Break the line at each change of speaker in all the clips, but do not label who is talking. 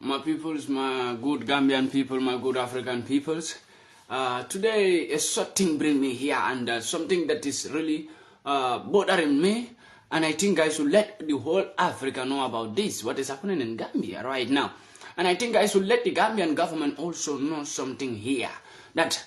My peoples, my good Gambian people, my good African peoples. Today, a short thing bring me here, and something that is really bothering me. And I think I should let the whole Africa know about this, what is happening in Gambia right now. And I think I should let the Gambian government also know something here, that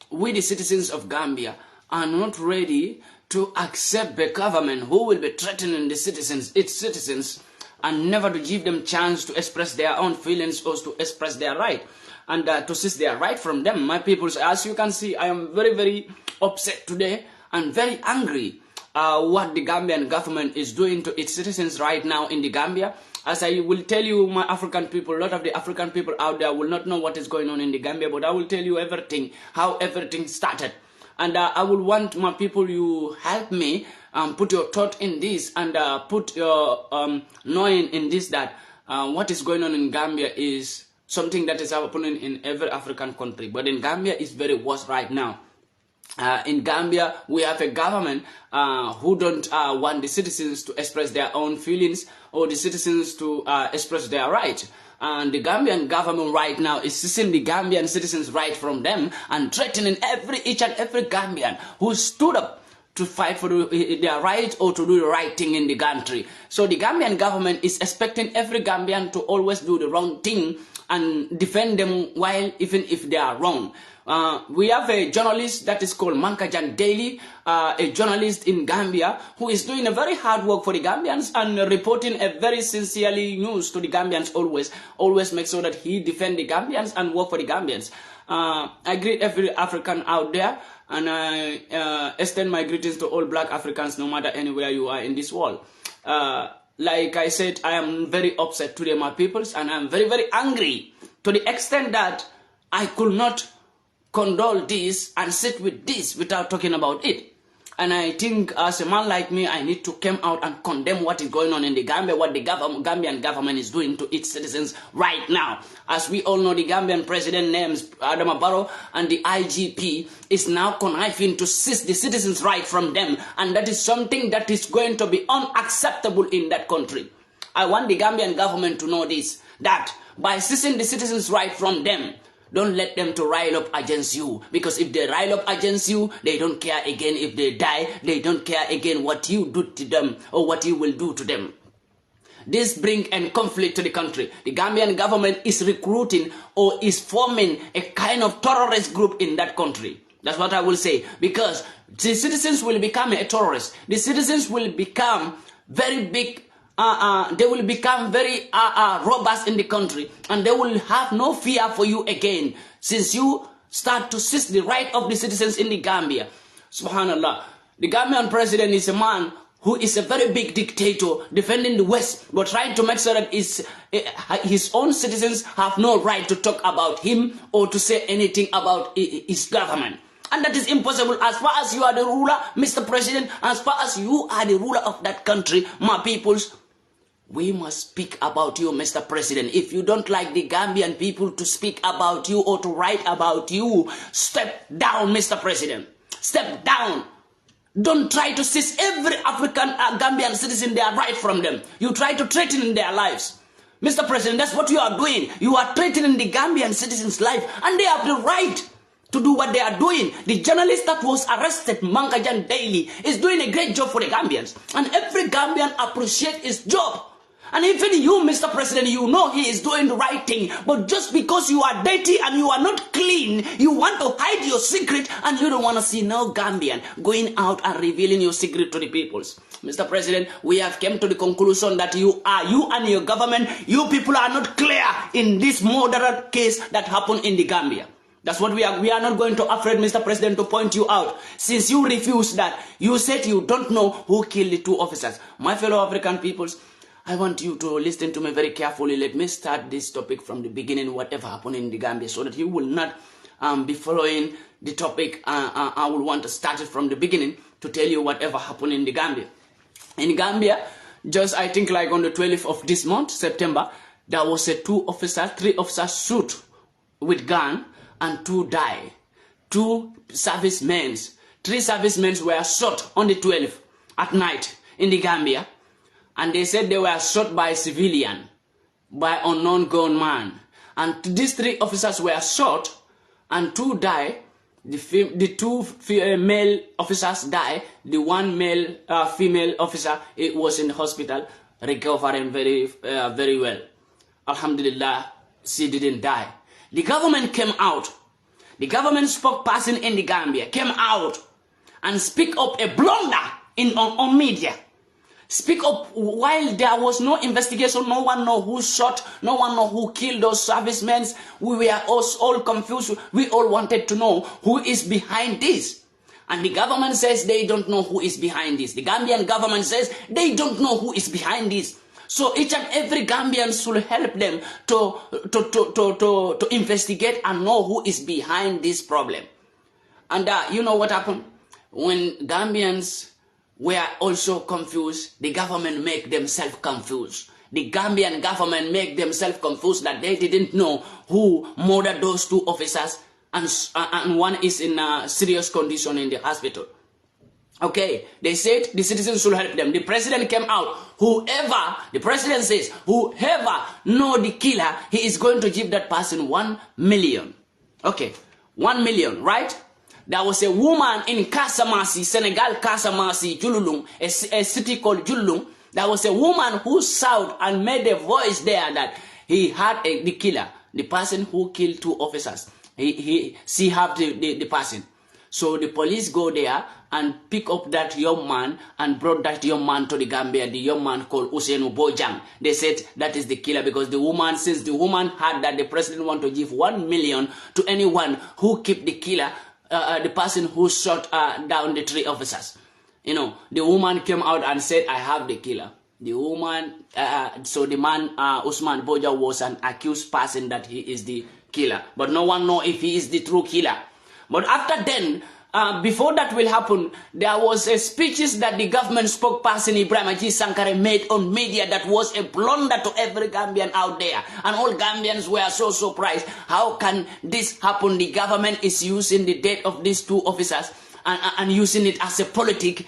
we, the citizens of Gambia, are not ready to accept a government who will be threatening the citizens, its citizens, and never to give them chance to express their own feelings or to express their right, and to seize their right from them. My people, as you can see, I am very, very upset today and very angry what the Gambian government is doing to its citizens right now in the Gambia. As I will tell you, my African people, a lot of the African people out there will not know what is going on in the Gambia, but I will tell you everything, how everything started. And I will want my people, you help me put your thought in this, and put your knowing in this, that what is going on in Gambia is something that is happening in every African country. But in Gambia, it's very worse right now. In Gambia, we have a government who don't want the citizens to express their own feelings, or the citizens to express their right. And the Gambian government right now is seizing the Gambian citizens' right from them and threatening each and every Gambian who stood up to fight for their right or to do the right thing in the country. So the Gambian government is expecting every Gambian to always do the wrong thing and defend them while even if they are wrong. We have a journalist that is called Mankajan Daily, a journalist in Gambia who is doing a very hard work for the Gambians and reporting a very sincerely news to the Gambians always make sure that he defend the Gambians and work for the Gambians. I greet every African out there, and I extend my greetings to all black Africans no matter anywhere you are in this world. Like I said, I am very upset today, my peoples, and I'm very, very angry to the extent that I could not condole this and sit with this without talking about it. And I think as a man like me, I need to come out and condemn what is going on in the Gambia, what the Gambian government is doing to its citizens right now. As we all know, the Gambian president names Adama Barrow, and the IGP is now conniving to seize the citizens' right from them. And that is something that is going to be unacceptable in that country. I want the Gambian government to know this, that by seizing the citizens' right from them, don't let them to rile up against you, because if they rile up against you, they don't care again if they die. They don't care again what you do to them or what you will do to them. This brings a conflict to the country. The Gambian government is recruiting or is forming a kind of terrorist group in that country. That's what I will say, because the citizens will become a terrorist. The citizens will become very big. They will become very robust in the country, and they will have no fear for you again, since you start to seize the right of the citizens in the Gambia. Subhanallah. The Gambian president is a man who is a very big dictator, defending the West, but trying to make sure that his own citizens have no right to talk about him or to say anything about his government. And that is impossible. As far as you are the ruler, Mr. President, as far as you are the ruler of that country, my peoples, we must speak about you, Mr. President. If you don't like the Gambian people to speak about you or to write about you, step down, Mr. President. Step down. Don't try to seize every African Gambian citizen their right from them. You try to threaten their lives. Mr. President, that's what you are doing. You are threatening the Gambian citizens' life, and they have the right to do what they are doing. The journalist that was arrested, Mankajan Daily, is doing a great job for the Gambians, and every Gambian appreciates his job. And even you, Mr. President, you know he is doing the right thing. But just because you are dirty and you are not clean, you want to hide your secret, and you don't want to see no Gambian going out and revealing your secret to the peoples. Mr. President, we have come to the conclusion that you and your government, you people are not clear in this murder case that happened in the Gambia. That's what we are not going to afraid, Mr. President, to point you out. Since you refused that, you said you don't know who killed the two officers. My fellow African peoples, I want you to listen to me very carefully. Let me start this topic from the beginning, whatever happened in the Gambia, so that you will not be following the topic. I will want to start it from the beginning to tell you whatever happened in the Gambia. In Gambia, just I think like on the 12th of this month, September, there was a three officers shoot with gun and 2 died. 2 servicemen, 3 servicemen were shot on the 12th at night in the Gambia. And they said they were shot by a civilian. by unknown gunman. And these 3 officers were shot and 2 died. The 2 male officers died. The 1 male female officer, it was in the hospital, recovering very well. Alhamdulillah, she didn't die. The government came out. The government spokesperson in the Gambia came out and speak up a blunder on media. Speak up while there was no investigation. No one know who shot. No one know who killed those servicemen. We were all confused. We all wanted to know who is behind this. And the government says they don't know who is behind this. The Gambian government says they don't know who is behind this. So each and every Gambian should help them to investigate and know who is behind this problem. And you know what happened? When Gambians were also confused, the government make themselves confused. The Gambian government make themselves confused that they didn't know who murdered those 2 officers, and one is in a serious condition in the hospital. Okay, they said the citizens should help them. The president came out. The president says, whoever know the killer, he is going to give that person 1 million. Okay, 1 million, right? There was a woman in Casamance, Senegal, Casamance, Jululung, a city called Jululung. There was a woman who shouted and made a voice there that he had the killer, the person who killed 2 officers. She had the person. So the police go there and pick up that young man and brought that young man to the Gambia. The young man called Usainu Bojang. They said that is the killer because the woman, since the woman had that the president want to give 1 million to anyone who keep the killer, the person who shot down the 3 officers. You know, the woman came out and said, I have the killer. The woman, so the man, Usman Boja, was an accused person that he is the killer. But no one know if he is the true killer. But after then, before that will happen, there was a speeches that the government spokesperson Ibrahim Haji Sankare made on media that was a blunder to every Gambian out there. And all Gambians were so surprised. How can this happen? The government is using the death of these 2 officers and using it as a politic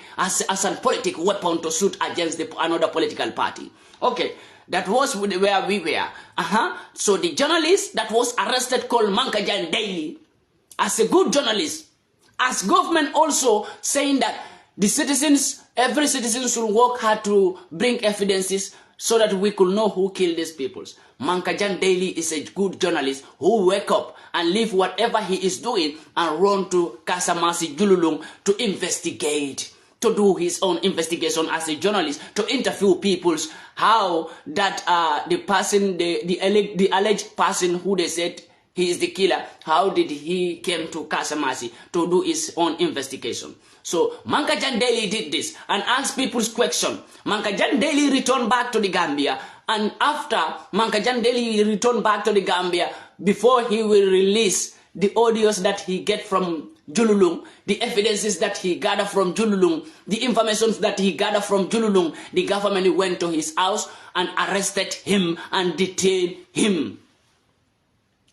weapon to shoot against another political party. Okay, that was where we were. So the journalist that was arrested called Mankajan Daily, as a good journalist, as government also saying that the citizens, every citizen should work hard to bring evidences so that we could know who killed these people. Mankajan Daily is a good journalist who wake up and leave whatever he is doing and run to Casamance Jululung to investigate, to do his own investigation as a journalist, to interview people how that the person, the alleged person who they said he is the killer, how did he came to Casamance to do his own investigation. So Mankajan Daily did this and asked people's question. Mankajan Daily returned back to the Gambia, and after Mankajan Daily returned back to the Gambia, before he will release the audios that he get from Jululung, the evidences that he gathered from Jululung, the information that he gathered from Jululung, the government went to his house and arrested him and detained him.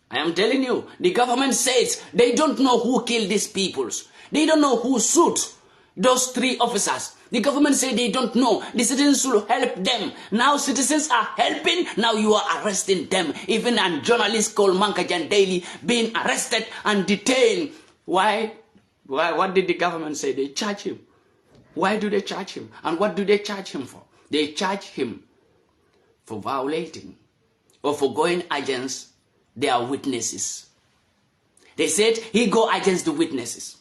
I am telling you, the government says they don't know who killed these people. They don't know who shot those 3 officers. The government say they don't know. The citizens should help them. Now citizens are helping. Now you are arresting them. Even a journalist called Mankajan Daily being arrested and detained. Why? What did the government say? They charge him. Why do they charge him? And what do they charge him for? They charge him for violating or for going against their witnesses. They said he go against the witnesses.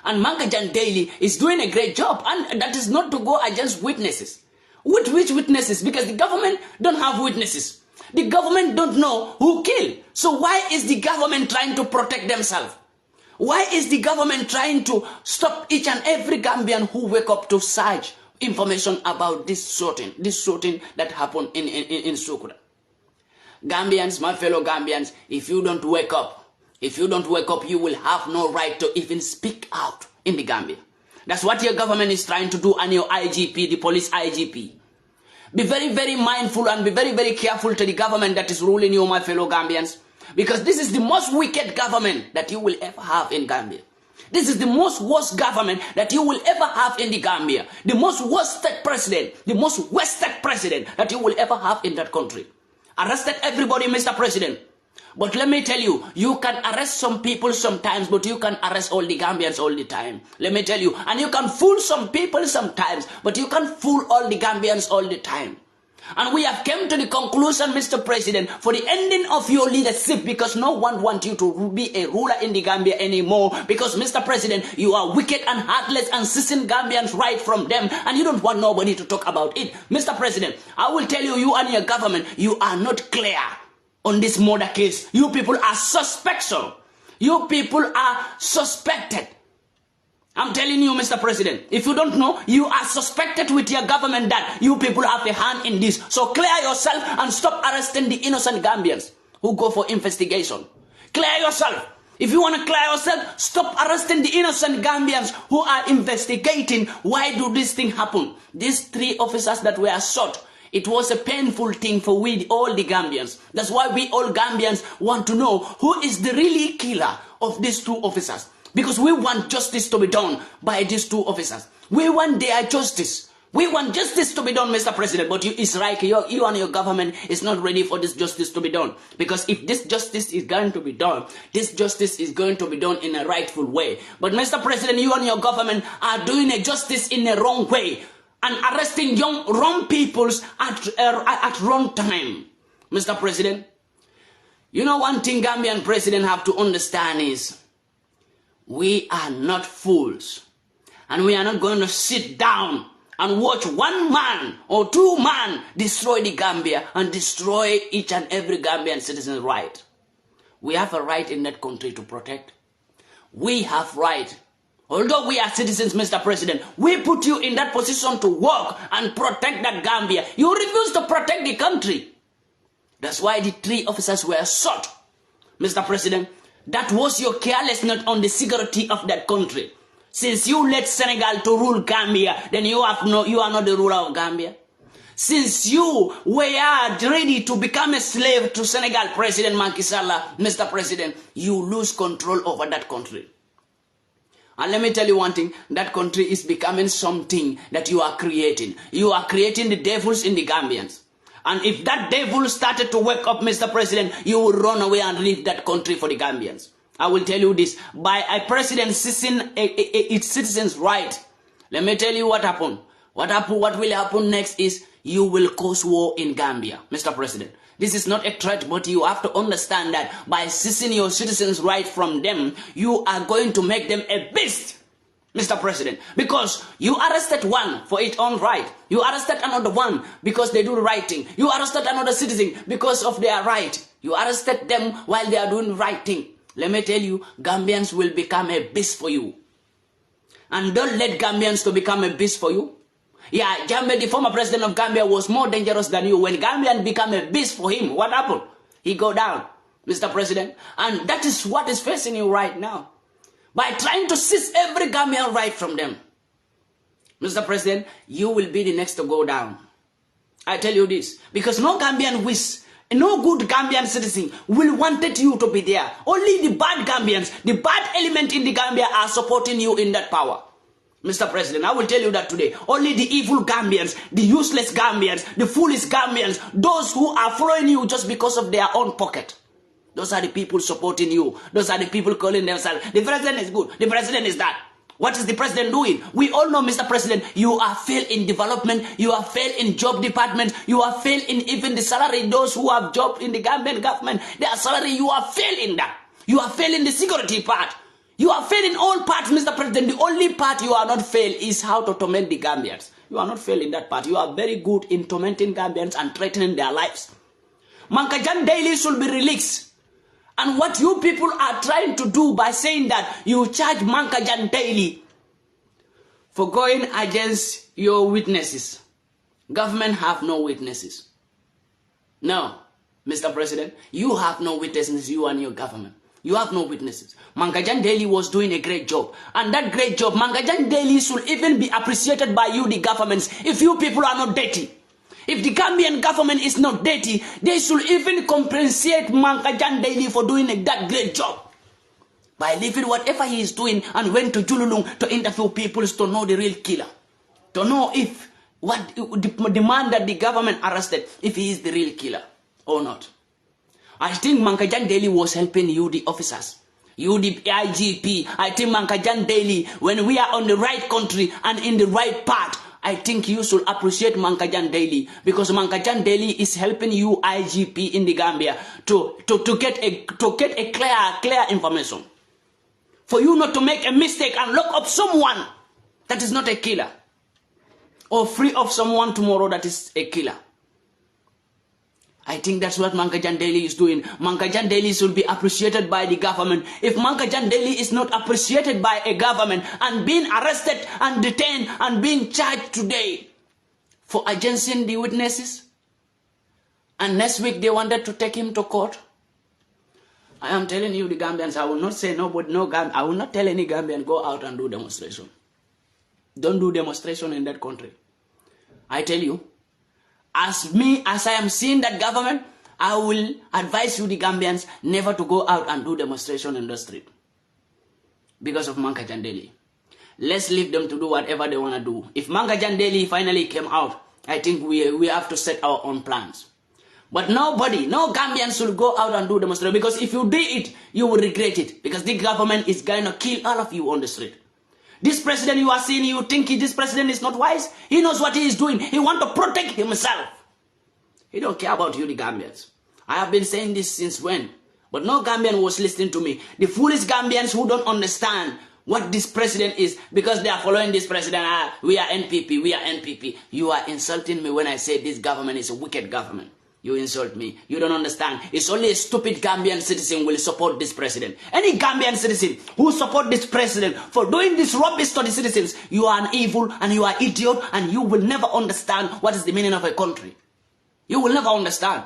And Mankajan Daily is doing a great job, and that is not to go against witnesses. With which witnesses? Because the government don't have witnesses. The government don't know who killed. So why is the government trying to protect themselves? Why is the government trying to stop each and every Gambian who wake up to search information about this shooting that happened in Sokoto? Gambians, my fellow Gambians, if you don't wake up, you will have no right to even speak out in the Gambia. That's what your government is trying to do, and your IGP, the police IGP. Be very, very mindful and be very, very careful to the government that is ruling you, my fellow Gambians. Because this is the most wicked government that you will ever have in Gambia. This is the most worst government that you will ever have in the Gambia. The most worst president, the most wasted president that you will ever have in that country. arrested everybody, Mr. President. But let me tell you, you can arrest some people sometimes, but you can arrest all the Gambians all the time. Let me tell you, and you can fool some people sometimes, but you can't fool all the Gambians all the time. And we have come to the conclusion, Mr. President, for the ending of your leadership, because no one wants you to be a ruler in the Gambia anymore. Because, Mr. President, you are wicked and heartless and seizing Gambians right from them, and you don't want nobody to talk about it. Mr. President, I will tell you, you and your government, you are not clear on this murder case. You people are suspects. You people are suspected. I'm telling you, Mr. President, if you don't know, you are suspected with your government that you people have a hand in this. So clear yourself and stop arresting the innocent Gambians who go for investigation. Clear yourself. If you want to clear yourself, stop arresting the innocent Gambians who are investigating why do this thing happen. These 3 officers that were shot, it was a painful thing for all the Gambians. That's why we all Gambians want to know who is the really killer of these 2 officers. Because we want justice to be done by these 2 officers. We want their justice. We want justice to be done, Mr. President. But it's right, you and your government is not ready for this justice to be done. Because if this justice is going to be done, this justice is going to be done in a rightful way. But Mr. President, you and your government are doing a justice in a wrong way. And arresting wrong peoples at wrong time. Mr. President, you know one thing Gambian president have to understand is, we are not fools, and we are not going to sit down and watch 1 man or 2 men destroy the Gambia and destroy each and every Gambian citizen's right. We have a right in that country to protect. We have right. Although we are citizens, Mr. President, we put you in that position to work and protect that Gambia. You refuse to protect the country. That's why the 3 officers were shot, Mr. President. That was your carelessness on the security of that country. Since you let Senegal to rule Gambia, then you are not the ruler of Gambia. Since you were ready to become a slave to Senegal President Macky Sall, Mr. President, you lose control over that country. And let me tell you one thing, that country is becoming something that you are creating. You are creating the devils in the Gambians. And if that devil started to wake up, Mr. President, you will run away and leave that country for the Gambians. I will tell you this. By a president seizing its citizens' right, let me tell you what happened. What will happen next is you will cause war in Gambia, Mr. President. This is not a threat, but you have to understand that by seizing your citizens' right from them, you are going to make them a beast, Mr. President, because you arrested one for its own right. You arrested another one because they do the right thing. You arrested another citizen because of their right. You arrested them while they are doing the right thing. Let me tell you, Gambians will become a beast for you. And don't let Gambians to become a beast for you. Yeah, Jammeh, the former president of Gambia, was more dangerous than you. When Gambian became a beast for him, what happened? He go down, Mr. President. And that is what is facing you right now. By trying to seize every Gambian right from them. Mr. President, you will be the next to go down. I tell you this, because no Gambian wish, no good Gambian citizen will wanted you to be there. Only the bad Gambians, the bad element in the Gambia are supporting you in that power. Mr. President, I will tell you that today. Only the evil Gambians, the useless Gambians, the foolish Gambians, those who are following you just because of their own pocket. Those are the people supporting you. Those are the people calling themselves, the president is good, the president is that. What is the president doing? We all know, Mr. President, you are failed in development, you are failed in job department, you are failed in even the salary. Those who have job in the Gambian government, their salary, you are failed in that. You are failed in the security part. You are failed in all parts, Mr. President. The only part you are not failed is how to torment the Gambians. You are not failed in that part. You are very good in tormenting Gambians and threatening their lives. Mankajan daily should be released. And what you people are trying to do by saying that you charge Mankajan daily for going against your witnesses. Government have no witnesses. No, Mr. President, you have no witnesses, you and your government. You have no witnesses. Mankajan Daily was doing a great job. And that great job, Mankajan Daily should even be appreciated by you, the governments, if you people are not dirty. If the Gambian government is not dirty, they should even compensate Mankajan Daily for doing that great job. By leaving whatever he is doing and went to Jululung to interview people to know the real killer. To know if, the man that the government arrested, if he is the real killer. or not? I think Mankajan Daily was helping you, the officers. You, the IGP. I think Mankajan Daily, when we are on the right country and in the right path, I think you should appreciate Mankajan Daily, because Mankajan Daily is helping you, IGP in the Gambia, to get a clear information. For you not to make a mistake and lock up someone that is not a killer, or free of someone tomorrow that is a killer. I think that's what Mankajan Daily is doing. Mankajan Daily should be appreciated by the government. If Mankajan Daily is not appreciated by a government and being arrested and detained and being charged today for agencying the witnesses, and next week they wanted to take him to court, I am telling you, the Gambians, I will not say nobody, I will not tell any Gambian go out and do demonstration. Don't do demonstration in that country. I tell you, as I am seeing that government, I will advise you, the Gambians, never to go out and do demonstration in the street because of Mankajan Daily. Let's leave them to do whatever they want to do. If Mankajan Daily finally came out, I think we have to set our own plans. But nobody, no Gambians will go out and do demonstration, because if you do it, you will regret it, because the government is going to kill all of you on the street. This president you are seeing, you think this president is not wise? He knows what he is doing. He wants to protect himself. He don't care about you, the Gambians. I have been saying this since when? But no Gambian was listening to me. The foolish Gambians who don't understand what this president is, because they are following this president. We are NPP, we are NPP. You are insulting me when I say this government is a wicked government. You insult me. You don't understand. It's only a stupid Gambian citizen will support this president. Any Gambian citizen who support this president for doing this rubbish to the citizens, you are an evil and you are idiot, and you will never understand what is the meaning of a country. You will never understand.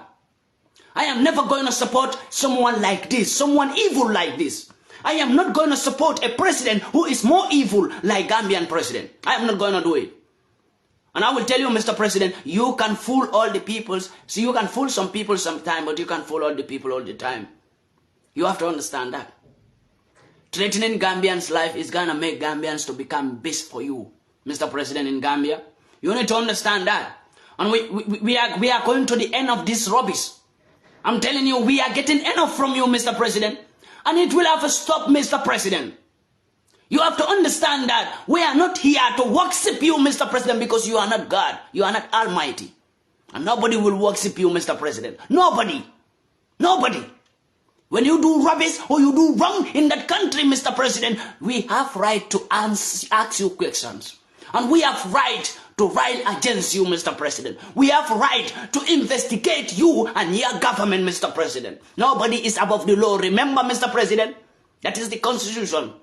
I am never going to support someone like this, someone evil like this. I am not going to support a president who is more evil like Gambian president. I am not going to do it. And I will tell you, Mr. President, you can fool all the peoples. So you can fool some people sometime, but you can fool all the people all the time. You have to understand that. Threatening Gambians' life is going to make Gambians to become beasts for you, Mr. President in Gambia. You need to understand that. And we are going to the end of this rubbish. I'm telling you, we are getting enough from you, Mr. President. And it will have to stop, Mr. President. You have to understand that we are not here to worship you, Mr. President, because you are not God. You are not Almighty. And nobody will worship you, Mr. President. Nobody. Nobody. When you do rubbish or you do wrong in that country, Mr. President, we have right to ask you questions. And we have right to rile against you, Mr. President. We have right to investigate you and your government, Mr. President. Nobody is above the law. Remember, Mr. President, that is the Constitution.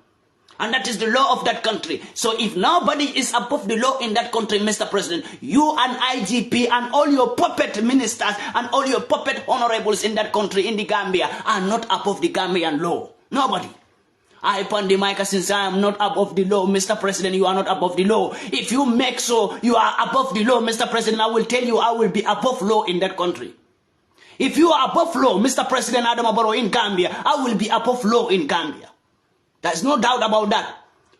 And that is the law of that country. So if nobody is above the law in that country, Mr. President, you and IGP and all your puppet ministers and all your puppet honorables in that country, in the Gambia, are not above the Gambian law. Nobody. I, Pandemika, since I am not above the law, Mr. President, you are not above the law. If you make so you are above the law, Mr. President, I will tell you I will be above law in that country. If you are above law, Mr. President Adama Barrow in Gambia, I will be above law in Gambia. There's no doubt about that.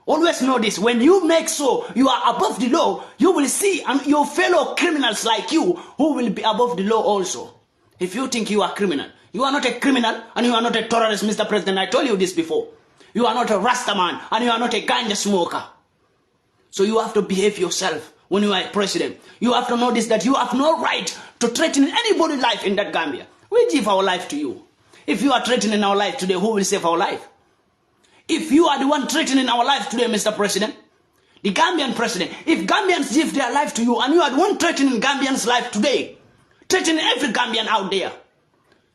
Always know this. When you make so you are above the law, you will see and your fellow criminals like you who will be above the law also. If you think you are criminal, you are not a criminal and you are not a terrorist, Mr. President. I told you this before. You are not a Rasta man and you are not a ganja smoker. So you have to behave yourself when you are a president. You have to notice that you have no right to threaten anybody's life in that Gambia. We give our life to you. If you are threatening our life today, who will save our life? If you are the one threatening our life today, Mr. President, the Gambian president, if Gambians give their life to you and you are the one threatening Gambians' life today, threatening every Gambian out there,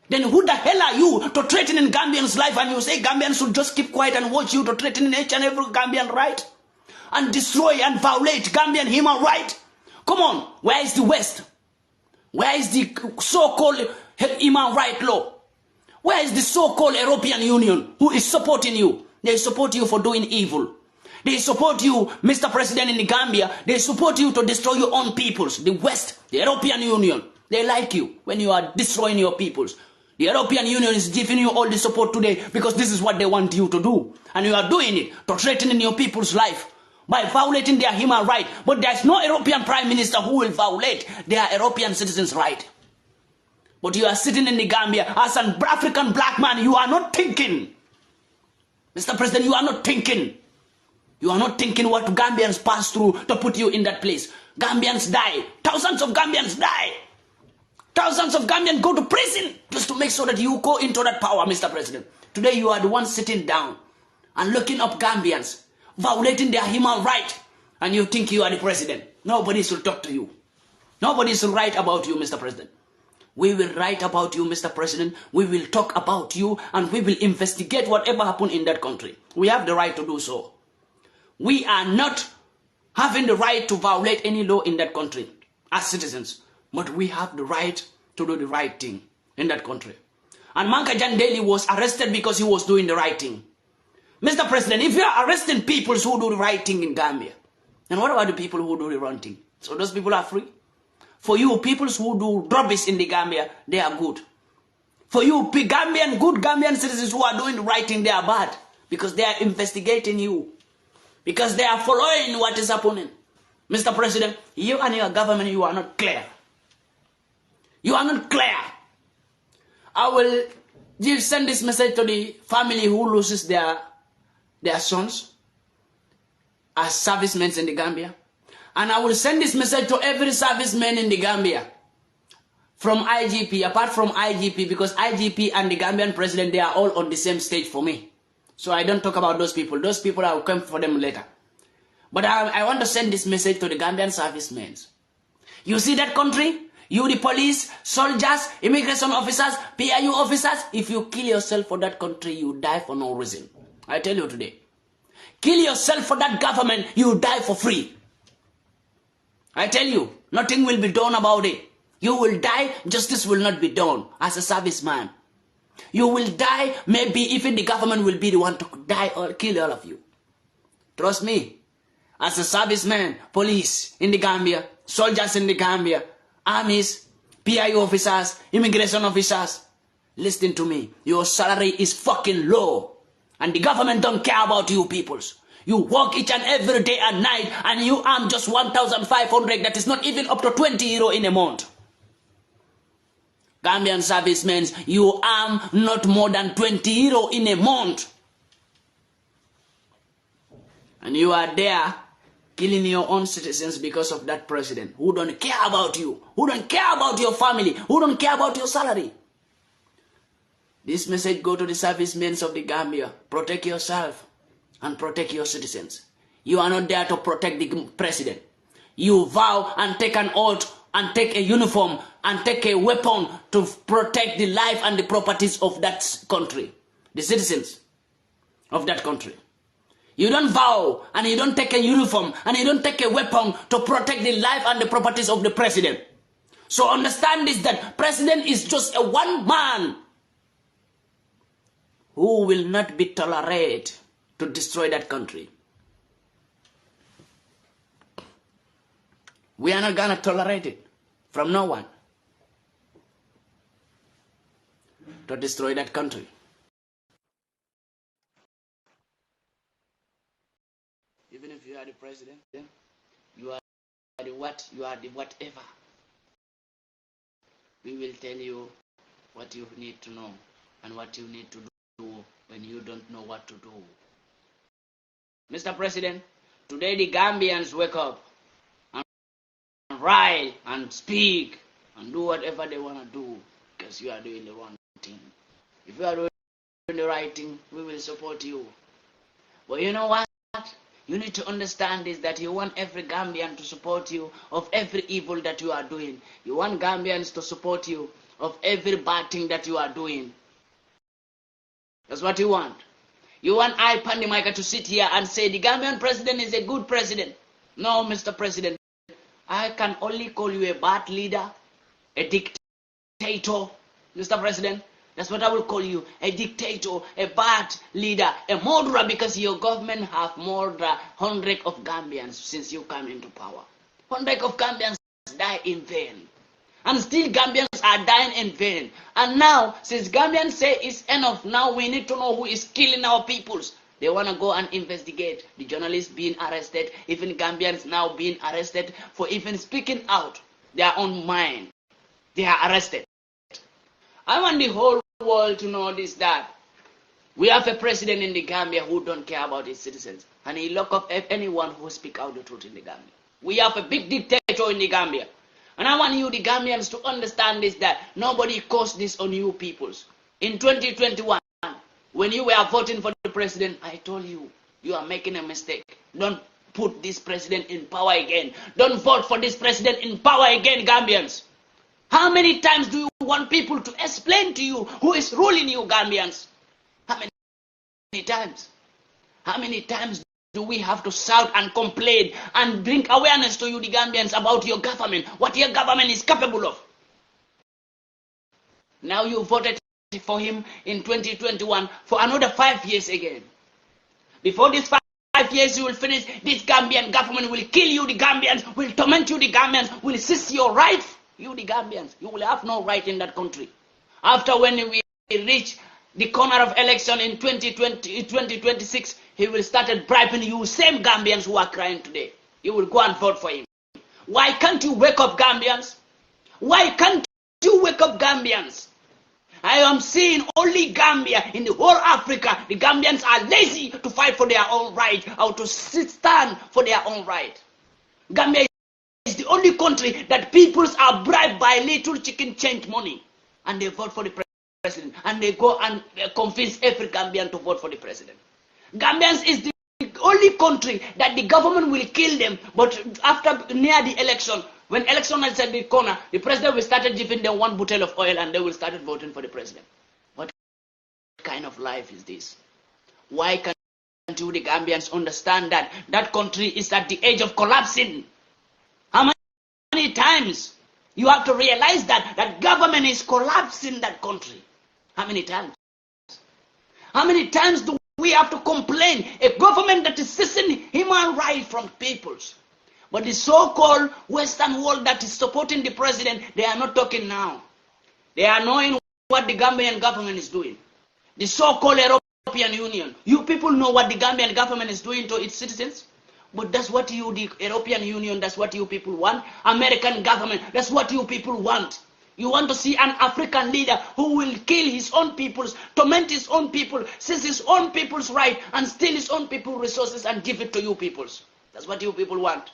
then who the hell are you to threatening Gambians' life, and you say Gambians should just keep quiet and watch you to threatening each and every Gambian right and destroy and violate Gambian human right? Come on, where is the West? Where is the so-called human right law? Where is the so-called European Union who is supporting you? They support you for doing evil. They support you, Mr. President in the Gambia. They support you to destroy your own peoples. The West, the European Union, they like you when you are destroying your peoples. The European Union is giving you all the support today because this is what they want you to do. And you are doing it to threaten your people's life by violating their human right. But there's no European Prime Minister who will violate their European citizens' right. But you are sitting in the Gambia as an African black man. You are not thinking. Mr. President, you are not thinking. You are not thinking what Gambians pass through to put you in that place. Gambians die. Thousands of Gambians die. Thousands of Gambians go to prison just to make sure that you go into that power, Mr. President. Today you are the one sitting down and looking up Gambians, violating their human right, and you think you are the president. Nobody should talk to you. Nobody should write about you, Mr. President. We will write about you, Mr. President. We will talk about you, and we will investigate whatever happened in that country. We have the right to do so. We are not having the right to violate any law in that country as citizens, but we have the right to do the right thing in that country. And Manka Jan Daly was arrested because he was doing the right thing. Mr. President, if you are arresting people who do the right thing in Gambia, then what about the people who do the wrong thing? So those people are free? For you, people who do rubbish in the Gambia, they are good. For you, good Gambian citizens who are doing the right thing, they are bad. Because they are investigating you. Because they are following what is happening. Mr. President, you and your government, you are not clear. You are not clear. I will send this message to the family who loses their sons as servicemen in the Gambia. And I will send this message to every serviceman in the Gambia. From IGP, apart from IGP, because IGP and the Gambian president, they are all on the same stage for me. So I don't talk about those people. Those people, I will come for them later. But I want to send this message to the Gambian servicemen. You see that country? You, the police, soldiers, immigration officers, PIU officers, if you kill yourself for that country, you die for no reason. I tell you today. Kill yourself for that government, you die for free. I tell you, nothing will be done about it. You will die, justice will not be done as a serviceman. You will die, maybe even the government will be the one to die or kill all of you. Trust me. As a serviceman, police in the Gambia, soldiers in the Gambia, armies, PIU officers, immigration officers, listen to me. Your salary is fucking low. And the government don't care about you peoples. You work each and every day and night and you earn just 1,500. That is not even up to 20 euro in a month. Gambian servicemen, you earn not more than 20 euro in a month. And you are there killing your own citizens because of that president who don't care about you, who don't care about your family, who don't care about your salary. This message go to the servicemen of the Gambia. Protect yourself and protect your citizens. You are not there to protect the president. You vow and take an oath and take a uniform and take a weapon to protect the life and the properties of that country, the citizens of that country. You don't vow and you don't take a uniform and you don't take a weapon to protect the life and the properties of the president. So understand this, that president is just a one man who will not be tolerated to destroy that country. We are not going to tolerate it from no one to destroy that country. Even if you are the president, you are the what, you are the whatever. We will tell you what you need to know and what you need to do when you don't know what to do. Mr. President, today the Gambians wake up and write and speak and do whatever they want to do because you are doing the wrong thing. If you are doing the right thing, we will support you. But you know what? You need to understand is that you want every Gambian to support you of every evil that you are doing. You want Gambians to support you of every bad thing that you are doing. That's what you want. You want I, Pandemica, to sit here and say the Gambian president is a good president. No, Mr. President. I can only call you a bad leader, a dictator, Mr. President. That's what I will call you, a dictator, a bad leader, a murderer, because your government have murdered hundreds of Gambians since you came into power. Hundreds of Gambians die in vain. And still Gambians are dying in vain. And now, since Gambians say it's enough, now we need to know who is killing our peoples. They want to go and investigate. The journalists being arrested, even Gambians now being arrested for even speaking out their own mind. They are arrested. I want the whole world to know this, that we have a president in the Gambia who don't care about his citizens, and he lock up anyone who speak out the truth in the Gambia. We have a big dictator in the Gambia, and I want you, the Gambians, to understand this, that nobody caused this on you peoples. In 2021, when you were voting for the president, I told you, you are making a mistake. Don't put this president in power again. Don't vote for this president in power again, Gambians. How many times do you want people to explain to you who is ruling you, Gambians? How many times? How many times do we have to shout and complain and bring awareness to you, the Gambians, about your government, what your government is capable of? Now you voted for him in 2021 for another 5 years again. Before this 5 years you will finish, this Gambian government will kill you, the Gambians, will torment you, the Gambians, will seize your right. You, the Gambians, you will have no right in that country. After when we reach the corner of election in 2026, he will start bribing you, same Gambians who are crying today. You will go and vote for him. Why can't you wake up, Gambians? Why can't you wake up, Gambians? I am seeing only Gambia in the whole Africa. The Gambians are lazy to fight for their own right, or to stand for their own right. Gambia is the only country that peoples are bribed by little chicken change money, and they vote for the president, and they go and convince every Gambian to vote for the president. Gambians is the only country that the government will kill them, but after near the election, when election is at the corner, the president will start giving them one bottle of oil and they will start voting for the president. What kind of life is this? Why can't you, the Gambians, understand that that country is at the edge of collapsing? How many times you have to realize that that government is collapsing that country? How many times? How many times do we have to complain? A government that is seizing human rights from peoples. But the so-called Western world that is supporting the president, they are not talking now. They are knowing what the Gambian government is doing. The so-called European Union. You people know what the Gambian government is doing to its citizens? But that's what you, the European Union, that's what you people want. American government, that's what you people want. You want to see an African leader who will kill his own peoples, torment his own people, seize his own people's right, and steal his own people's resources and give it to you peoples. That's what you people want.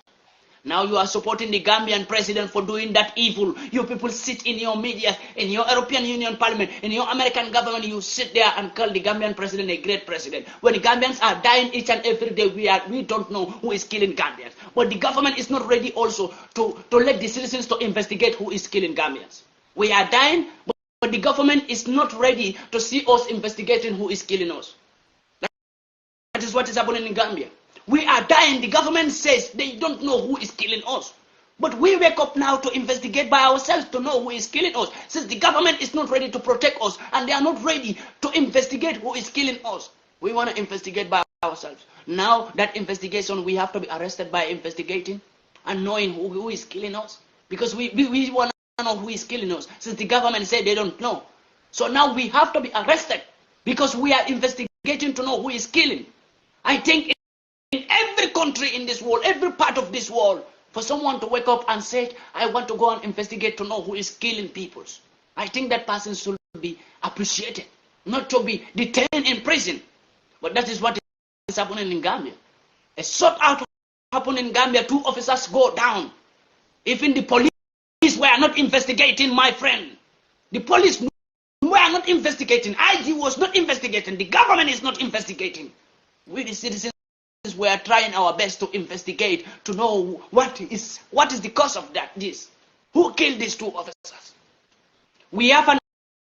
Now you are supporting the Gambian president for doing that evil. You people sit in your media, in your European Union Parliament, in your American government, you sit there and call the Gambian president a great president. When the Gambians are dying each and every day, we don't know who is killing Gambians. But the government is not ready also to let the citizens to investigate who is killing Gambians. We are dying, but the government is not ready to see us investigating who is killing us. That is what is happening in Gambia. We are dying. The government says they don't know who is killing us. But we wake up now to investigate by ourselves to know who is killing us. Since the government is not ready to protect us and they are not ready to investigate who is killing us, we want to investigate by ourselves. Now that investigation, we have to be arrested by investigating and knowing who is killing us. Because we want to know who is killing us. Since the government said they don't know. So now we have to be arrested because we are investigating to know who is killing. I think in every country in this world, every part of this world, for someone to wake up and say, I want to go and investigate to know who is killing people, I think that person should be appreciated, not to be detained in prison. But that is what is happening in Gambia. A sort out happened in Gambia, 2 officers go down. Even the police were not investigating, my friend. The police were not investigating. IG was not investigating. The government is not investigating. We the citizens, we are trying our best to investigate to know what is the cause of this. Who killed these 2 officers? We have an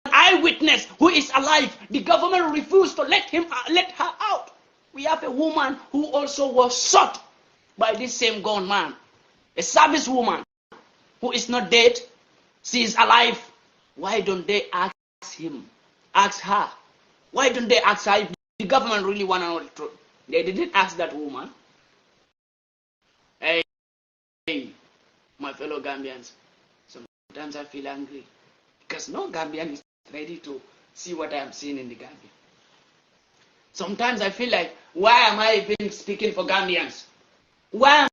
eyewitness who is alive. The government refused to let her out. We have a woman who also was shot by this same gunman. A service woman who is not dead. She is alive. Why don't they ask her? Why don't they ask her if the government really want to know the truth? They didn't ask that woman. Hey, my fellow Gambians, sometimes I feel angry because no Gambian is ready to see what I am seeing in the Gambia. Sometimes I feel like, why am I even speaking for Gambians? Why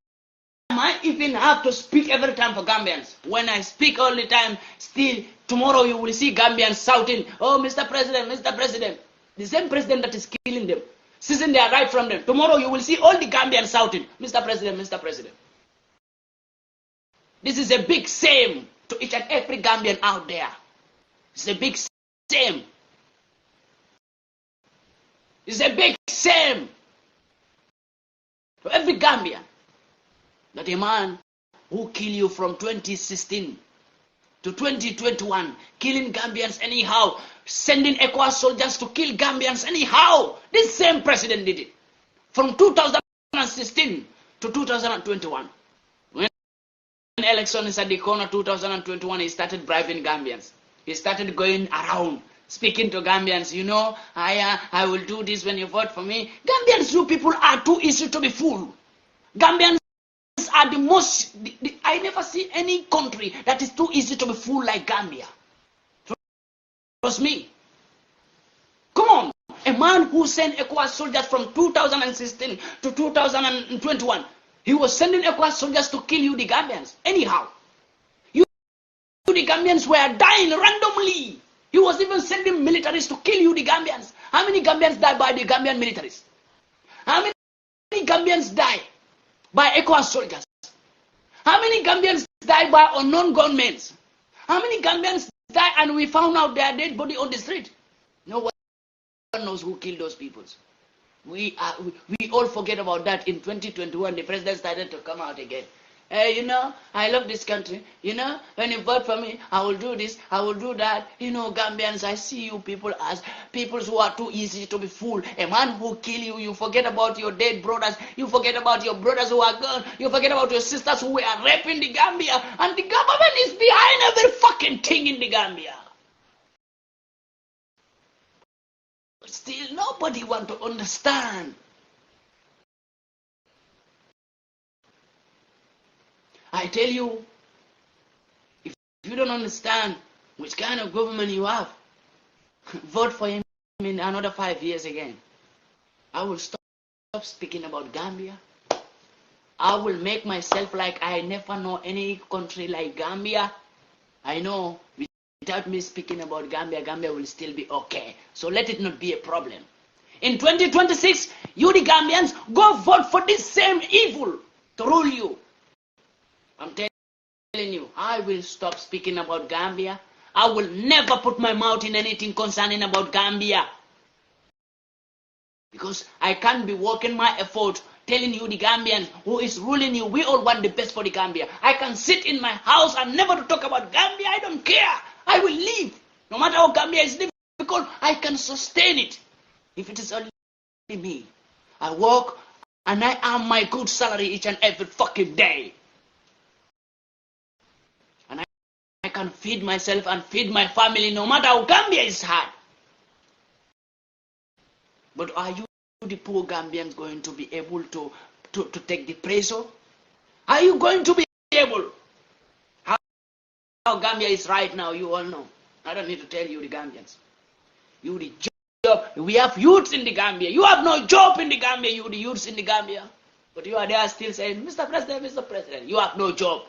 am I even have to speak every time for Gambians? When I speak all the time, still Tomorrow you will see Gambians shouting, oh, Mr. President, Mr. President. The same president that is killing them, seizing their right from them. Tomorrow you will see all the Gambians shouting, Mr. President, Mr. President. This is a big shame to each and every Gambian out there. It's a big shame. It's a big shame to every Gambian that a man who killed you from 2016 to 2021, killing Gambians anyhow, sending ECOWAS soldiers to kill Gambians anyhow. This same president did it. From 2016 to 2021. When election is at the corner, 2021, he started bribing Gambians. He started going around, speaking to Gambians, you know, I will do this when you vote for me. Gambians, you people are too easy to be fooled. Gambians are the most, I never see any country that is too easy to be fooled like Gambia. Trust me. Come on. A man who sent ECOWAS soldiers from 2016 to 2021, he was sending ECOWAS soldiers to kill you, the Gambians. Anyhow, you, the Gambians, were dying randomly. He was even sending militaries to kill you, the Gambians. How many Gambians died by the Gambian militaries? How many Gambians died by ECOWAS soldiers? How many Gambians died by unknown gunmen? How many Gambians died and we found out their dead body on the street? No one knows who killed those people. We all forget about that. In 2021, the president started to come out again. Hey, you know, I love this country. You know, when you vote for me, I will do this, I will do that. You know, Gambians, I see you people as people who are too easy to be fooled. A man who kill you, you forget about your dead brothers. You forget about your brothers who are gone. You forget about your sisters who were raping the Gambia. And the government is behind every fucking thing in the Gambia. But still, nobody want to understand. I tell you, if you don't understand which kind of government you have, vote for him in another 5 years again. I will stop speaking about Gambia. I will make myself like I never know any country like Gambia. I know without me speaking about Gambia, Gambia will still be okay. So let it not be a problem. In 2026, you the Gambians, go vote for this same evil to rule you. I'm telling you, I will stop speaking about Gambia. I will never put my mouth in anything concerning about Gambia. Because I can't be working my effort telling you the Gambians who is ruling you, we all want the best for the Gambia. I can sit in my house and never to talk about Gambia. I don't care. I will leave. No matter how Gambia is difficult, I can sustain it. If it is only me. I work and I earn my good salary each and every fucking day. I can feed myself and feed my family no matter how Gambia is hard. But are you, the poor Gambians, going to be able to take the pressure? Are you going to be able? How Gambia is right now, you all know. I don't need to tell you the Gambians. You the job. We have youths in the Gambia. You have no job in the Gambia, you the youths in the Gambia. But you are there still saying, Mr. President, Mr. President. You have no job.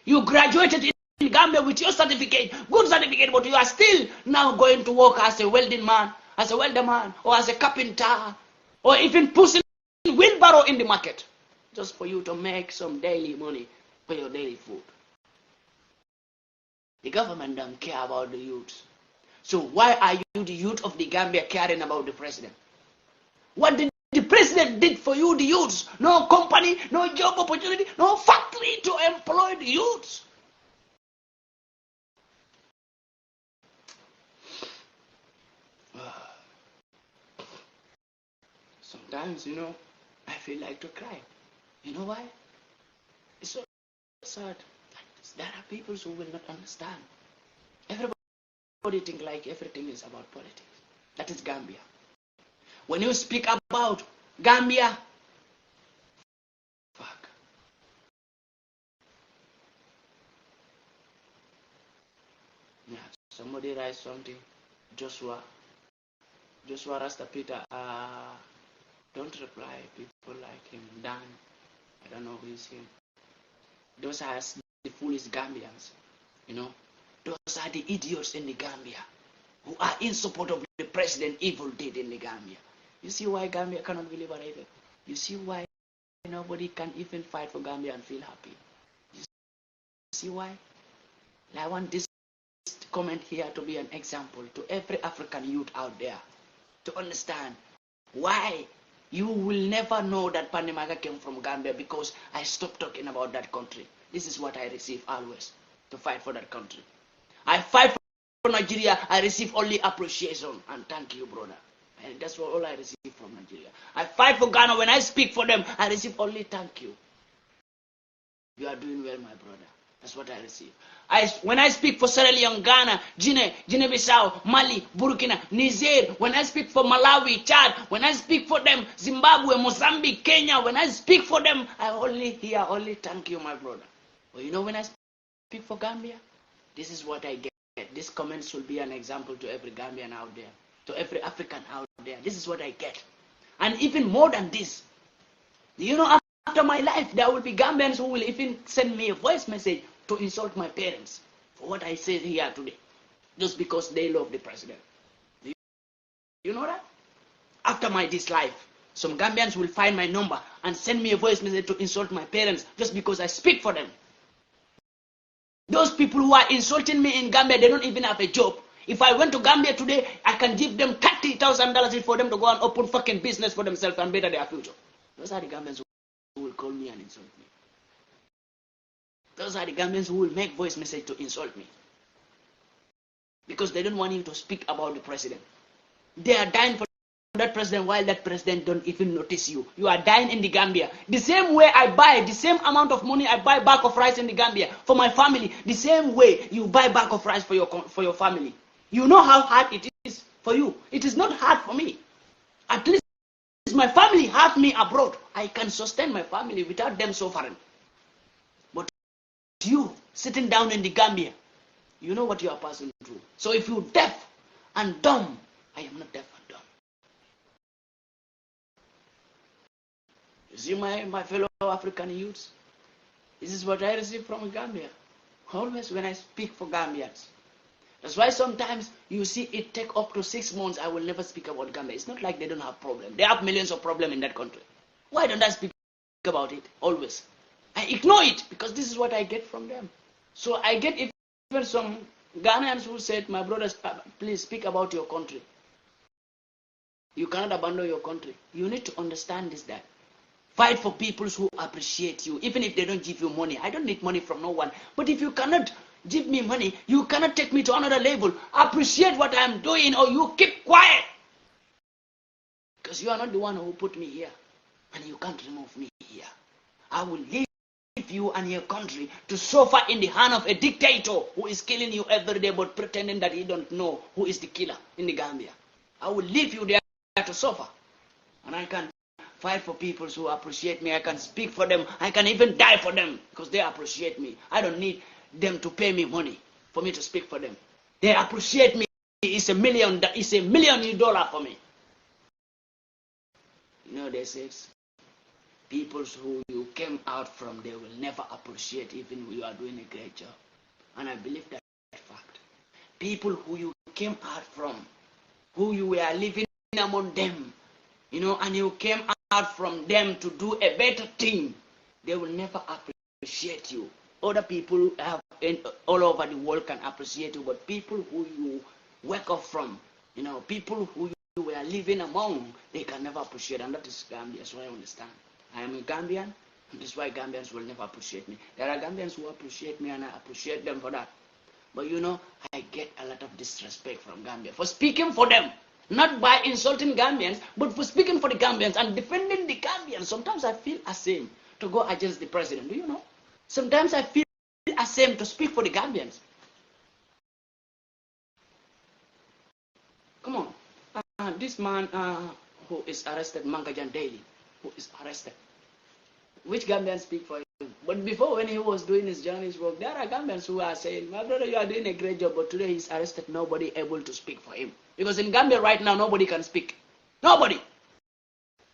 You graduated in Gambia with your certificate, good certificate, but you are still now going to work as a welding man, as a welder man, or as a carpenter, or even pushing wheelbarrow in the market, just for you to make some daily money for your daily food. The government don't care about the youth. So why are you, the youth of the Gambia, caring about the president? What did the president did for you, the youths? No company, no job opportunity, no factory to employ the youths. Sometimes, you know, I feel like to cry. You know why? It's so sad. There are people who will not understand. Everybody think like everything is about politics. That is Gambia. When you speak about Gambia, fuck. Yeah, somebody writes something. Joshua Rasta Peter, don't reply people like him. Dan, I don't know who is him. Those are the foolish Gambians, you know. Those are the idiots in the Gambia who are in support of the president evil did in the Gambia. You see why Gambia cannot be liberated? You see why nobody can even fight for Gambia and feel happy? You see why? I want this comment here to be an example to every African youth out there to understand why you will never know that Pandemaga came from Gambia, because I stopped talking about that country. This is what I receive always, to fight for that country. I fight for Nigeria, I receive only appreciation and thank you, brother. And that's all I receive from Nigeria. I fight for Ghana, when I speak for them, I receive only thank you. You are doing well, my brother. That's what I receive. When I speak for Sierra Leone, Ghana, Guinea-Bissau, Mali, Burkina, Niger, when I speak for Malawi, Chad, when I speak for them, Zimbabwe, Mozambique, Kenya, when I speak for them, I only hear only thank you, my brother. But you know, when I speak for Gambia, this is what I get. These comments will be an example to every Gambian out there, to every African out there. This is what I get. And even more than this, you know, after my life, there will be Gambians who will even send me a voice message to insult my parents for what I said here today, just because they love the president. You know that? After this life, some Gambians will find my number and send me a voice message to insult my parents just because I speak for them. Those people who are insulting me in Gambia, they don't even have a job. If I went to Gambia today, I can give them $30,000 for them to go and open fucking business for themselves and better their future. Those are the Gambians who will call me and insult me. Those are the Gambians who will make voice message to insult me. Because they don't want you to speak about the president. They are dying for that president while that president don't even notice you. You are dying in the Gambia. The same way I buy, the same amount of money I buy bag of rice in the Gambia for my family, the same way you buy bag of rice for your family. You know how hard it is for you. It is not hard for me. At least my family have me abroad. I can sustain my family without them suffering. But you sitting down in the Gambia, you know what you are passing through. So if you're deaf and dumb, I am not deaf and dumb. You see my fellow African youths? This is what I receive from Gambia. Always when I speak for Gambians. That's why sometimes you see it take up to 6 months, I will never speak about Gambia. It's not like they don't have problems. They have millions of problems in that country. Why don't I speak about it always? I ignore it because this is what I get from them. So I get even some Ghanaians who said, my brothers, please speak about your country. You cannot abandon your country. You need to understand this, that. Fight for people who appreciate you, even if they don't give you money. I don't need money from no one. But if you cannot give me money, you cannot take me to another level. Appreciate what I am doing, or you keep quiet. Because you are not the one who put me here. And you can't remove me here. I will leave you and your country to suffer in the hand of a dictator who is killing you every day but pretending that he don't know who is the killer in the Gambia. I will leave you there to suffer. And I can fight for people who appreciate me. I can speak for them. I can even die for them because they appreciate me. I don't need them to pay me money for me to speak for them. They appreciate me. It's $1 million for me. You know, they say people who you came out from, they will never appreciate even when you are doing a great job. And I believe that fact. People who you came out from, who you were living among them, you know, and you came out from them to do a better thing, they will never appreciate you. Other people all over the world can appreciate you, but people who you wake up from, you know, people who you were living among, they can never appreciate. And that is Gambia, so I understand. I am a Gambian, and this is why Gambians will never appreciate me. There are Gambians who appreciate me, and I appreciate them for that. But you know, I get a lot of disrespect from Gambia for speaking for them. Not by insulting Gambians, but for speaking for the Gambians and defending the Gambians. Sometimes I feel ashamed to go against the president. Do you know? Sometimes I feel ashamed to speak for the Gambians. Come on. This man who is arrested, Mangajan Daily, who is arrested. Which Gambians speak for him? But before, when he was doing his journalist work, there are Gambians who are saying, my brother, you are doing a great job, but today he's arrested, nobody able to speak for him. Because in Gambia right now, nobody can speak. Nobody.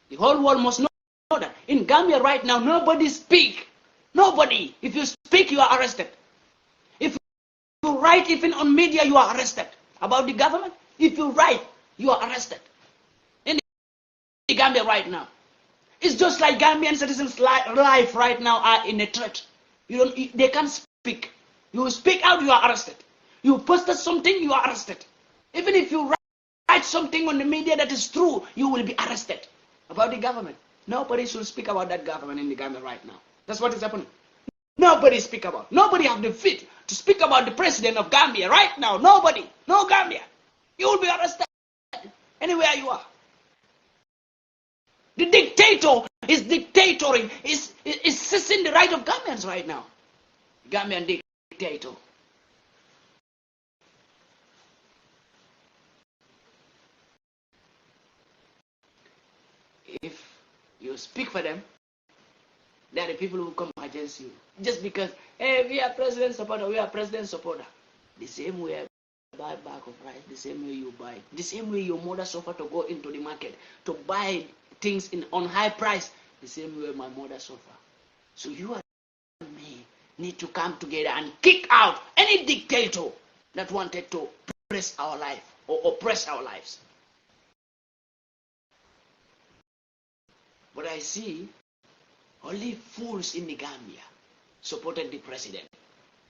The whole world must know that. In Gambia right now, nobody speak. Nobody. If you speak, you are arrested. If you write even on media, you are arrested. About the government, if you write, you are arrested. In the Gambia right now. It's just like Gambian citizens' life right now are in a threat. They can't speak. You speak out, you are arrested. You posted something, you are arrested. Even if you write something on the media that is true, you will be arrested. About the government, nobody should speak about that government in the Gambia right now. That's what is happening. Nobody speak about. Nobody have the fit to speak about the president of Gambia right now. Nobody. No Gambia. You will be arrested anywhere you are. The dictator is dictatoring, is seizing the right of Gambians right now. Gambian dictator. If you speak for them, they are the people who come against you. Just because, hey, we are president supporter, we are president supporter. The same way I buy a bag of rice, the same way you buy. The same way your mother suffer to go into the market to buy things on high price, the same way my mother suffer. So you and me need to come together and kick out any dictator that wanted to oppress our life or oppress our lives. But I see only fools in the Gambia supported the president.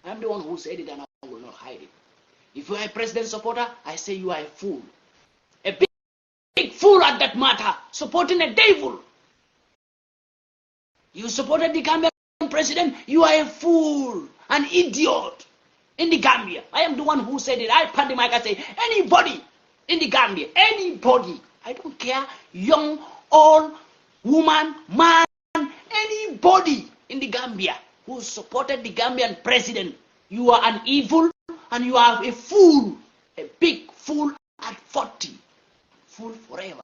I'm the one who said it and I will not hide it. If you are a president supporter, I say you are a fool. A big fool at that matter, supporting a devil. You supported the Gambian president, you are a fool, an idiot in the Gambia. I am the one who said it. I pat the mic and say, anybody in the Gambia, anybody, I don't care, young, old, woman, man, anybody in the Gambia who supported the Gambian president, you are an evil and you are a fool, a big fool at 40, fool forever.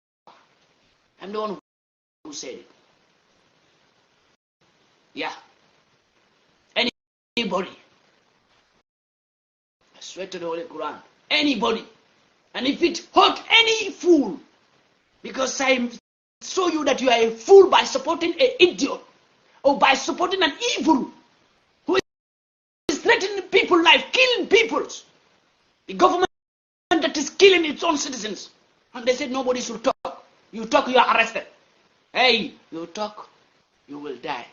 I'm the one who said it. Yeah. Anybody. I swear to the Holy Quran. Anybody. And if it hurt any fool, because I show you that you are a fool by supporting an idiot or by supporting an evil who is threatening people's life, killing people's. The government that is killing its own citizens. And they said nobody should talk. You talk, you are arrested. Hey, you talk, you will die.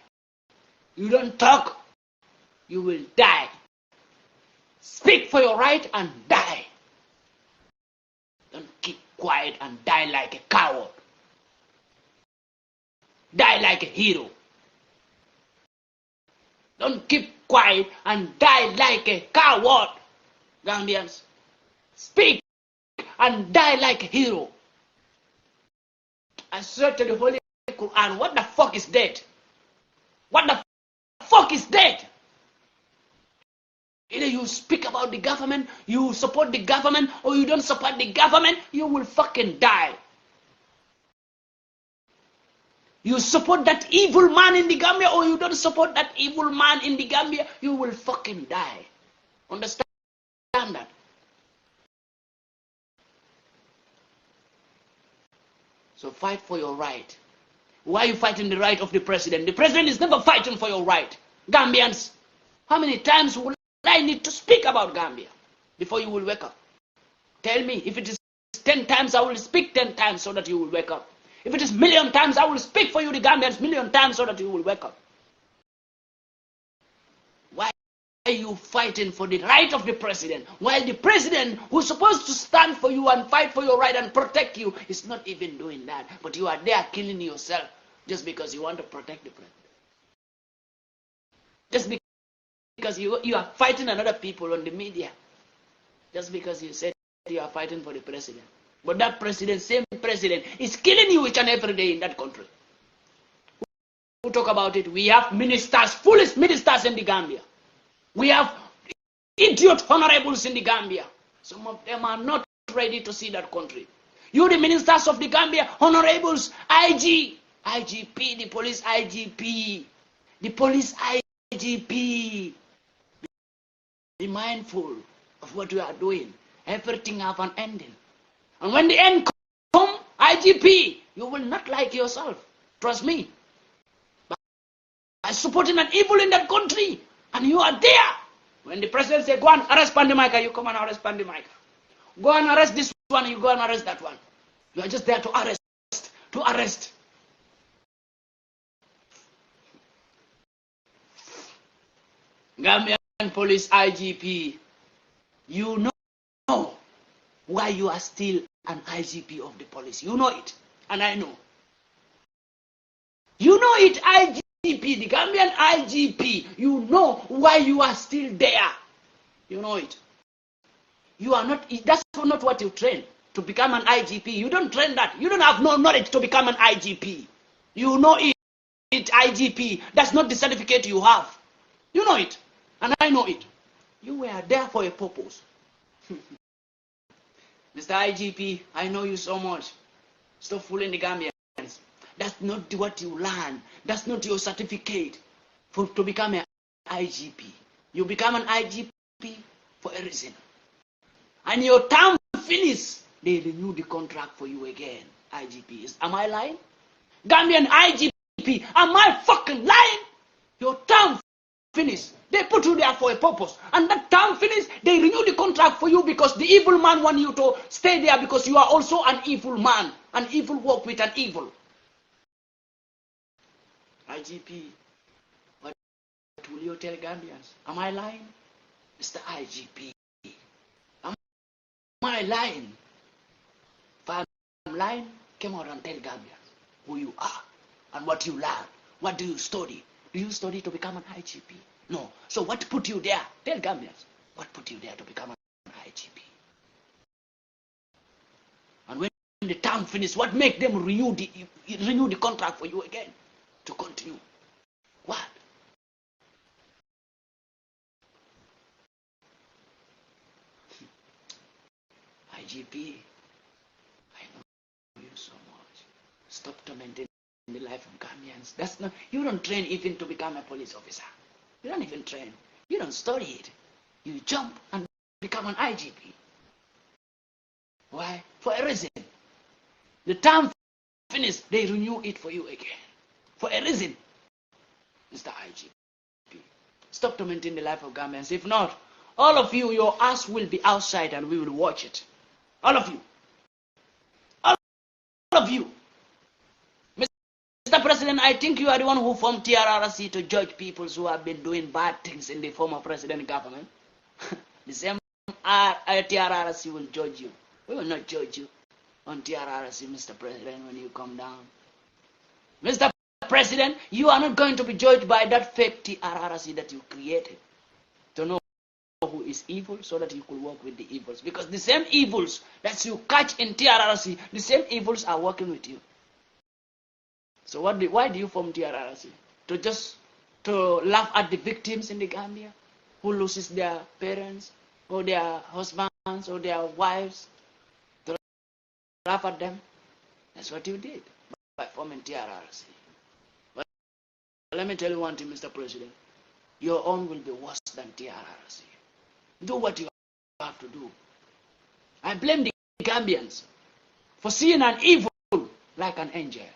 You don't talk, you will die. Speak for your right and die. Don't keep quiet and die like a coward. Die like a hero. Don't keep quiet and die like a coward. Gambians, speak and die like a hero. I swear to the Holy Quran, what the fuck is that? What the fuck is that? Either you speak about the government, you support the government, or you don't support the government, you will fucking die. You support that evil man in the Gambia, or you don't support that evil man in the Gambia, you will fucking die. Understand that? So fight for your right. Why are you fighting the right of the president? The president is never fighting for your right. Gambians, how many times will I need to speak about Gambia before you will wake up? Tell me. If it is 10 times, I will speak 10 times so that you will wake up. If it is million times, I will speak for you, the Gambians, million times so that you will wake up. Why are you fighting for the right of the president while the president who's supposed to stand for you and fight for your right and protect you is not even doing that? But you are there killing yourself just because you want to protect the president. Just because you are fighting another people on the media. Just because you said you are fighting for the president. But that president, same president, is killing you each and every day in that country. Who talk about it? We have ministers, foolish ministers in the Gambia. We have idiot honorables in the Gambia. Some of them are not ready to see that country. You, the ministers of the Gambia, honorables, IGP, the police IGP, the police IGP. Be mindful of what you are doing. Everything have an ending. And when the end comes, IGP, you will not like yourself. Trust me. By supporting an evil in that country, and you are there, When the president say, go and arrest Pandemica, you come and arrest Pandemica. Go and arrest this one, you go and arrest that one. You are just there to arrest. To arrest. Gambian police IGP, you know why you are still an IGP of the police. You know it, and I know. You know it, IGP, the Gambian IGP. You know why you are still there. You know it. You are not, that's not what you train to become an IGP. You don't train that. You don't have no knowledge to become an IGP. You know it, IGP. That's not the certificate you have. You know it, and I know it. You were there for a purpose. Mr. IGP, I know you so much. Stop fooling the Gambians. That's not what you learn. That's not your certificate to become an IGP. You become an IGP for a reason. And your term finishes, they renew the contract for you again. IGP. Am I lying? Gambian IGP, am I fucking lying? Your term finished. They put you there for a purpose. And that term finished, they renew the contract for you because the evil man wants you to stay there because you are also an evil man. An evil work with an evil. IGP, what will you tell Gambians? Am I lying? Mr. IGP. Am I lying? If I'm lying, come out and tell Gambians who you are and what you learn. What do you study? Do you study to become an IGP? No. So what put you there? Tell Gambians. What put you there to become an IGP? And when the term finishes, what make them renew the contract for you again? To continue. What? IGP, I know you so much. Stop tormenting the life of Gambians. That's not, you don't train even to become a police officer. You don't even train. You don't study it. You jump and become an IGP. Why? For a reason. The term finished, they renew it for you again. For a reason. Mr. IGP. Stop tormenting the life of Gambians. If not, all of you, your ass will be outside and we will watch it. All of you. All of you. Mr. President, I think you are the one who formed TRRC to judge people who have been doing bad things in the former president government. The same TRRC will judge you. We will not judge you on TRRC, Mr. President, when you come down. Mr. President, you are not going to be judged by that fake TRRC that you created to know who is evil so that you could work with the evils. Because the same evils that you catch in TRRC, the same evils are working with you. So why do you form TRRC? To laugh at the victims in the Gambia who loses their parents or their husbands or their wives? To laugh at them? That's what you did by forming TRRC. But let me tell you one thing, Mr. President. Your own will be worse than TRRC. Do what you have to do. I blame the Gambians for seeing an evil like an angel.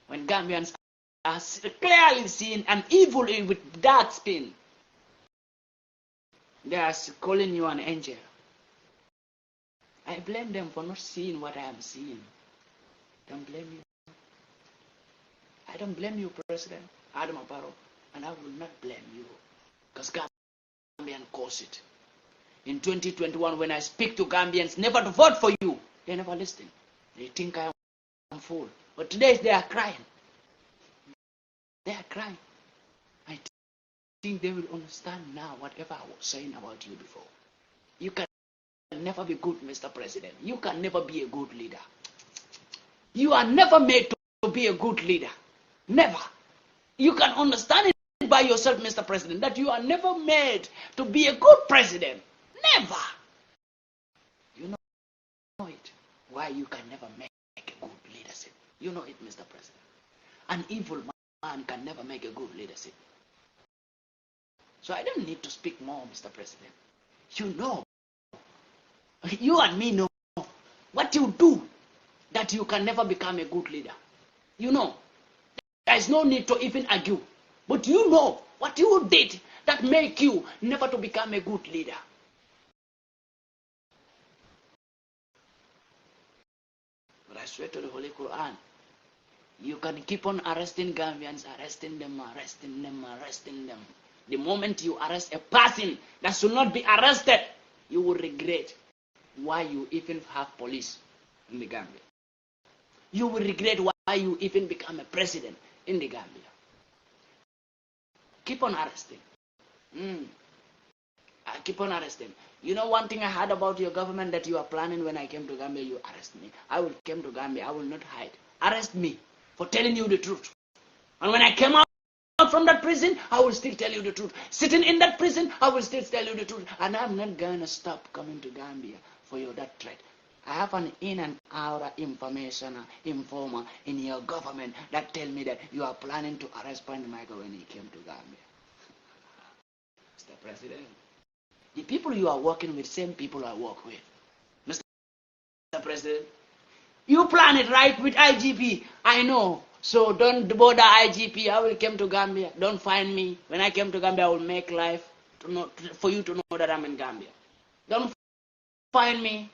When Gambians are clearly seeing an evil with dark spin, they are calling you an angel. I blame them for not seeing what I am seeing. Don't blame you. I don't blame you, President Adam Barrow, and I will not blame you, because Gambians caused it. In 2021, when I speak to Gambians never to vote for you, they never listen. They think I am a fool. But today they are crying. They are crying. I think they will understand now whatever I was saying about you before. You can never be good, Mr. President. You can never be a good leader. You are never made to be a good leader. Never. You can understand it by yourself, Mr. President, that you are never made to be a good president. Never. You know it. Why you can never make a good leadership. You know it, Mr. President. An evil man can never make a good leadership. So I don't need to speak more, Mr. President. You know. You and me know what you do that you can never become a good leader. You know. There is no need to even argue. But you know what you did that make you never to become a good leader. But I swear to the Holy Quran, you can keep on arresting Gambians, arresting them. The moment you arrest a person that should not be arrested, you will regret why you even have police in the Gambia. You will regret why you even become a president in the Gambia. Keep on arresting. I keep on arresting. You know one thing I heard about your government that you are planning when I came to Gambia, you arrest me. I will come to Gambia, I will not hide. Arrest me for telling you the truth. And when I came out from that prison, I will still tell you the truth. Sitting in that prison, I will still tell you the truth. And I'm not going to stop coming to Gambia for your that threat. I have an in and out information informer in your government that tell me that you are planning to arrest Prime Michael when he came to Gambia. Mr. President, the people you are working with, same people I work with. Mr. President, you plan it right with IGP. I know. So don't bother IGP. I will come to Gambia. Don't find me. When I came to Gambia, I will make life for you to know that I'm in Gambia. Don't find me.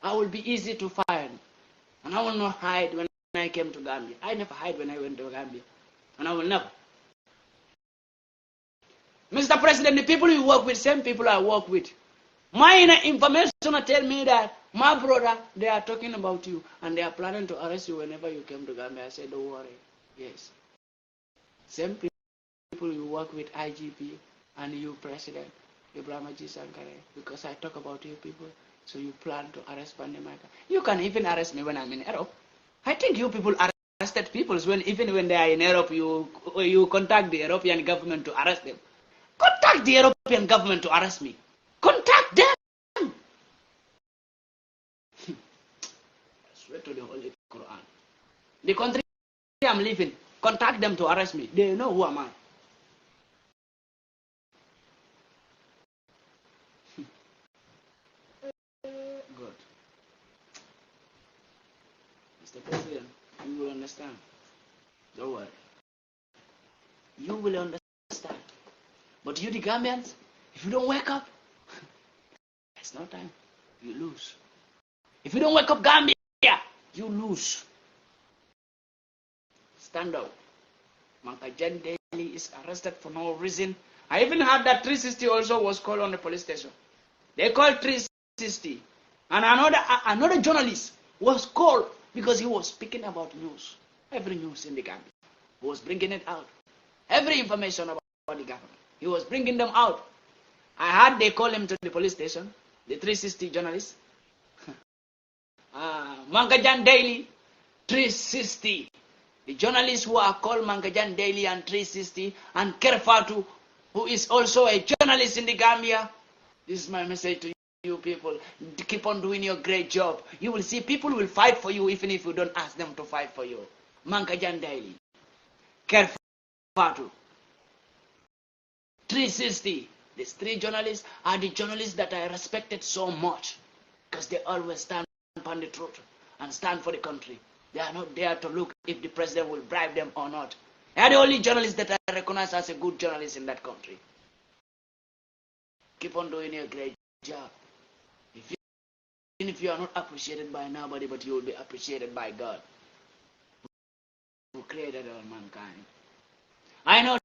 I will be easy to find. And I will not hide when I came to Gambia. I never hide when I went to Gambia. And I will never. Mr. President, the people you work with, same people I work with. My information tell me that my brother, they are talking about you and they are planning to arrest you whenever you came to Gambia. I said, don't worry. Yes. Same people you work with, IGP, and you, President, Ibrahim G. Sankare, because I talk about you people, so you plan to arrest Pandemaka. You can even arrest me when I'm in Europe. I think you people arrested people even when they are in Europe, you contact the European government to arrest them. Contact the European government to arrest me. Contact them. I swear to the Holy Quran. The country I'm living, contact them to arrest me. They know who am I. Good. Mr. President, you will understand. Don't worry. You will understand. But you, the Gambians, if you don't wake up, it's no time. You lose. If you don't wake up, Gambia, you lose. Stand up. Mankajan Daly is arrested for no reason. I even heard that 360 also was called on the police station. They called 360. And another journalist was called because he was speaking about news. Every news in the Gambia. He was bringing it out. Every information about the government. He was bringing them out. I heard they call him to the police station, the 360 journalist. Mangajan Daily, 360. The journalists who are called Mangajan Daily and 360, and Kerfatu, who is also a journalist in the Gambia. This is my message to you people. Keep on doing your great job. You will see people will fight for you even if you don't ask them to fight for you. Mangajan Daily, Kerfatu, 360. These three journalists are the journalists that I respected so much because they always stand upon the truth and stand for the country. They are not there to look if the president will bribe them or not. They are the only journalists that I recognize as a good journalist in that country. Keep on doing your great job. Even if you are not appreciated by nobody, but you will be appreciated by God, who created all mankind. I know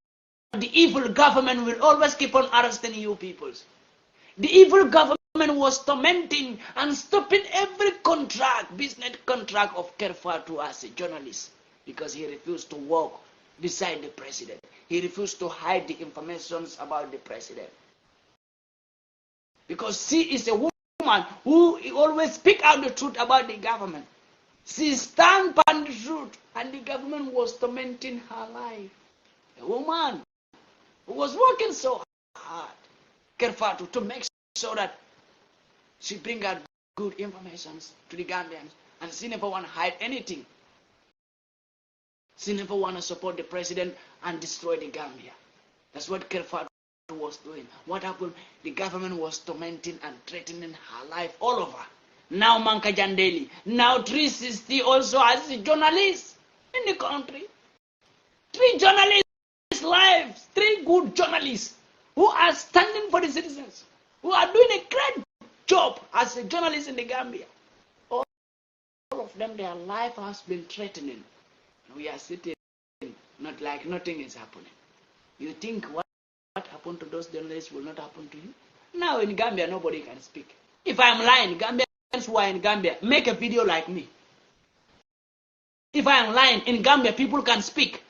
the evil government will always keep on arresting you peoples. The evil government was tormenting and stopping every contract, business contract of Kerfatu as a journalist because he refused to walk beside the president. He refused to hide the information about the president. Because she is a woman who always speaks out the truth about the government. She stands by the truth and the government was tormenting her life. A woman who was working so hard, Kerfatu, to make sure that she bring out good information to the Gambians, and she never want to hide anything. She never want to support the president and destroy the Gambia. That's what Kerfatu was doing. What happened? The government was tormenting and threatening her life all over. Now Mankajan Daily, now 360 also as a journalist in the country. 3 journalists' lives, 3 good journalists who are standing for the citizens, who are doing a great job as a journalist in the Gambia. All of them, their life has been threatened. We are sitting not like nothing is happening. You think what happened to those journalists will not happen to you? Now in Gambia, nobody can speak. If I'm lying, Gambians who are in Gambia, make a video like me. If I am lying, in Gambia, people can speak.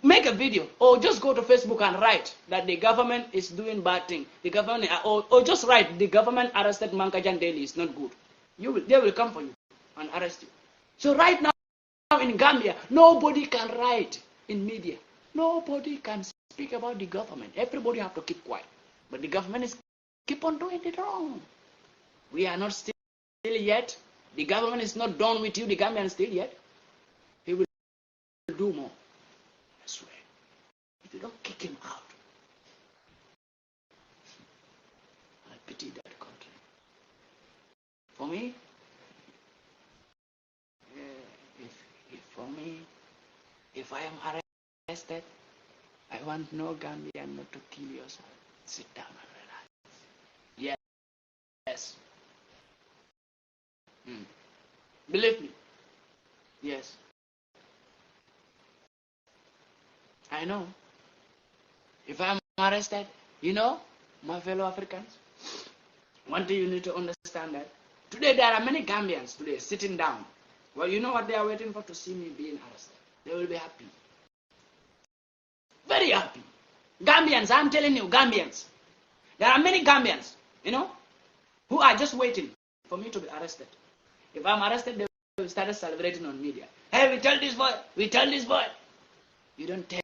Make a video, or just go to Facebook and write that the government is doing bad thing. The government, or just write the government arrested Mankajan Daily is not good. They will come for you and arrest you. So right now in Gambia, nobody can write in media. Nobody can speak about the government. Everybody have to keep quiet. But the government is keep on doing it wrong. We are not still yet. The government is not done with you. The Gambian still yet. He will do more. I swear. If you don't kick him out, I pity that country. For me, if I am arrested, I want no Gambian not to kill yourself. Sit down and relax. Yes. Believe me. Yes. I know. If I'm arrested, my fellow Africans, one thing you need to understand that today there are many Gambians today sitting down. Well, you know what they are waiting for? To see me being arrested. They will be happy. Very happy. Gambians, I'm telling you, Gambians. There are many Gambians, who are just waiting for me to be arrested. If I'm arrested, they will start celebrating on media. Hey, we tell this boy. You don't tell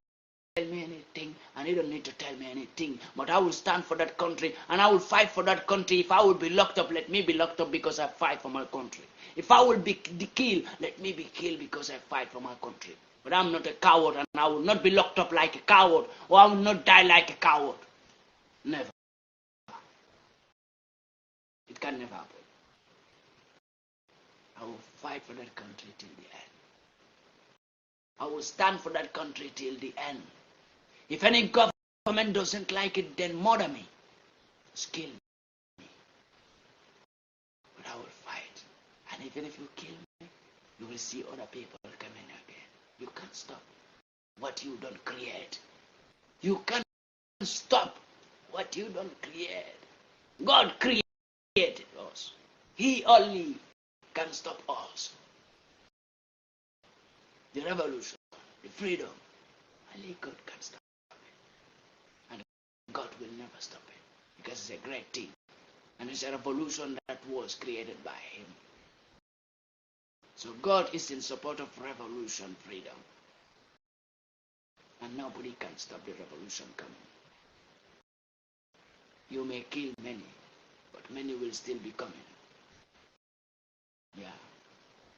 me anything, and you don't need to tell me anything. But I will stand for that country, and I will fight for that country. If I will be locked up, let me be locked up because I fight for my country. If I will be killed, let me be killed because I fight for my country. But I'm not a coward, and I will not be locked up like a coward, or I will not die like a coward. Never. It can never happen. I will fight for that country till the end. I will stand for that country till the end. If any government doesn't like it, then murder me. Just kill me. But I will fight. And even if you kill me, you will see other people coming again. You can't stop what you don't create. You can't stop what you don't create. God created us. He only can stop us. The revolution, the freedom, only God can stop it. And God will never stop it, because it's a great thing. And it's a revolution that was created by Him. So God is in support of revolution, freedom. And nobody can stop the revolution coming. You may kill many, but many will still be coming. Yeah.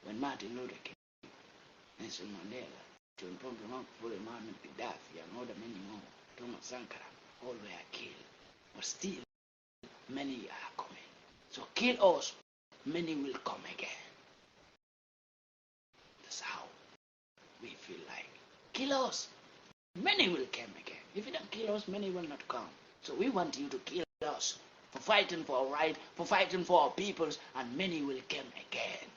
When Martin Luther King, Nelson Mandela, John Pombe Fulemanu, Gaddafi, and other many more, Thomas Sankara, all were killed. But still, many are coming. So kill us, many will come again. That's how we feel like. Kill us, many will come again. If you don't kill us, many will not come. So we want you to kill us for fighting for our right, for fighting for our peoples, and many will come again.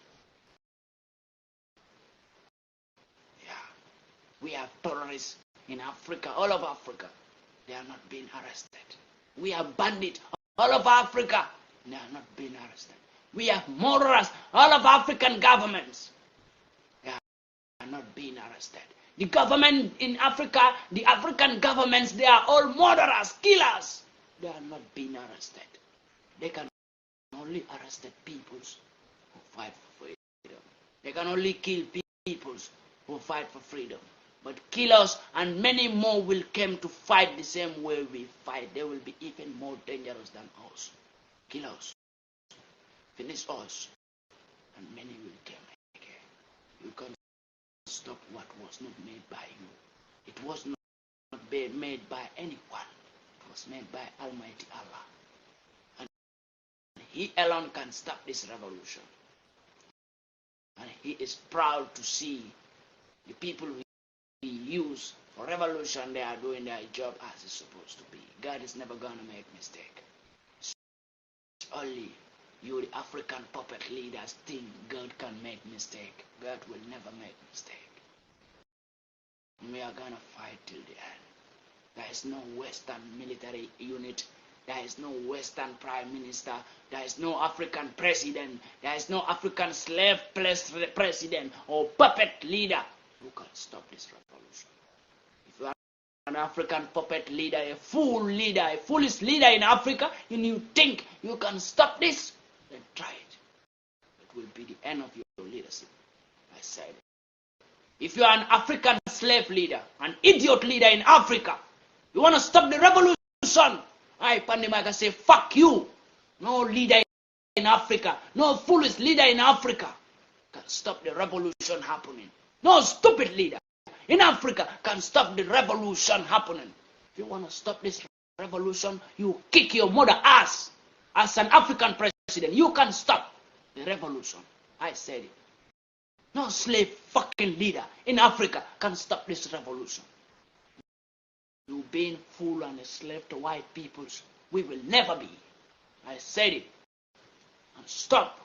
We have terrorists in Africa, all of Africa. They are not being arrested. We have bandits all of Africa. They are not being arrested. We have murderers, all of African governments. They are not being arrested. The government in Africa, the African governments, they are all murderers, killers. They are not being arrested. They can only arrest peoples who fight for freedom. They can only kill peoples who fight for freedom. But killers and many more will come to fight the same way we fight. They will be even more dangerous than us. Kill us. Finish us. And many will come again. You can't stop what was not made by you. It was not made by anyone. It was made by Almighty Allah. And He alone can stop this revolution. And He is proud to see the people we use for revolution, they are doing their job as it's supposed to be. God is never gonna make mistake. It's only you, the African puppet leaders, think God can make mistake. God will never make mistake. We are gonna fight till the end. There is no Western military unit. There is no Western prime minister. There is no African president. There is no African slave president or puppet leader who can stop this revolution. If you are an African puppet leader, a fool leader, a foolish leader in Africa, and you think you can stop this, then try it. It will be the end of your leadership. I said it. If you are an African slave leader, an idiot leader in Africa, you want to stop the revolution, I Pandemaka say, fuck you. No leader in Africa, no foolish leader in Africa can stop the revolution happening. No stupid leader in Africa can stop the revolution happening. If you want to stop this revolution, you kick your mother ass. As an African president, you can stop the revolution. I said it. No slave fucking leader in Africa can stop this revolution. You being fool and a slave to white peoples, we will never be. I said it. And stop